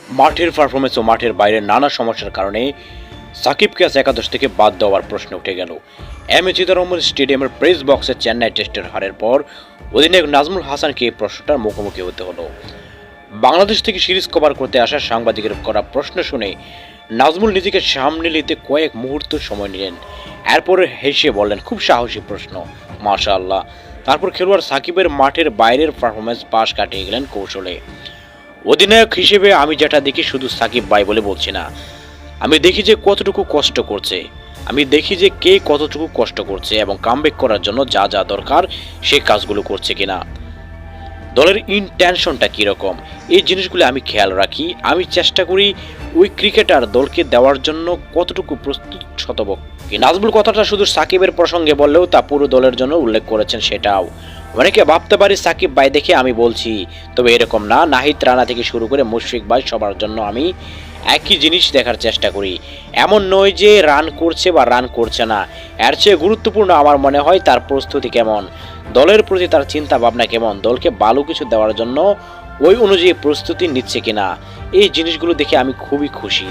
মাঠের পারফরমেন্স ও মাঠের বাইরের নানা সমস্যার কারণে সাকিবকে আজ একাদশ থেকে বাদ দেওয়ার প্রশ্ন উঠে গেল। এম এ জিদুর রহমান স্টেডিয়ামের প্রেস বক্সে চেন্নাই টেস্টের হারের পর অধিনায়ক নাজমুল হাসানকে এই প্রশ্নটার মুখোমুখি হতে হলো। বাংলাদেশ থেকে সিরিজ কভার করতে আসা সাংবাদিকের করা প্রশ্ন শুনে নাজমুল নিজেকে সামনে নিতে কয়েক মুহূর্ত সময় নিলেন। এরপরে হেসে বললেন, খুব সাহসী প্রশ্ন, মাশাআল্লাহ। তারপর খেলোয়াড় সাকিবের মাঠের বাইরের পারফরমেন্স পাশ কাটিয়ে গেলেন কৌশলে। অধিনায়ক হিসেবে আমি যেটা দেখি শুধু সাকিব ভাই বলে বলছি না, আমি দেখি যে কতটুকু কষ্ট করছে, আমি দেখি যে কে কতটুকু কষ্ট করছে এবং কামব্যাক করার জন্য যা যা দরকার সে কাজগুলো করছে কিনা, দলের ইনটেনশনটা কীরকম, এই জিনিসগুলো আমি খেয়াল রাখি। আমি চেষ্টা করি ওই ক্রিকেটার দলকে দেওয়ার জন্য কতটুকু প্রস্তুত শতবক। নাজমুল কথাটা শুধু সাকিবের প্রসঙ্গে বললেও তা পুরো দলের জন্য উল্লেখ করেছেন সেটাও। অনেকে ভাবতে পারি সাকিব ভাই দেখে আমি বলছি, তবে এরকম না। নাহিদ রানা থেকে শুরু করে মুশফিক ভাই সবার জন্য আমি একই জিনিস দেখার চেষ্টা করি। এমন নয় যে রান করছে বা রান করছে না, এর চেয়ে গুরুত্বপূর্ণ আমার মনে হয় তার প্রস্তুতি কেমন, দলের প্রতি তার চিন্তা ভাবনা কেমন, দলকে ভালো কিছু দেওয়ার জন্য ওই অনুযায়ী প্রস্তুতি নিচ্ছে কিনা। এই জিনিসগুলো দেখে আমি খুবই খুশি।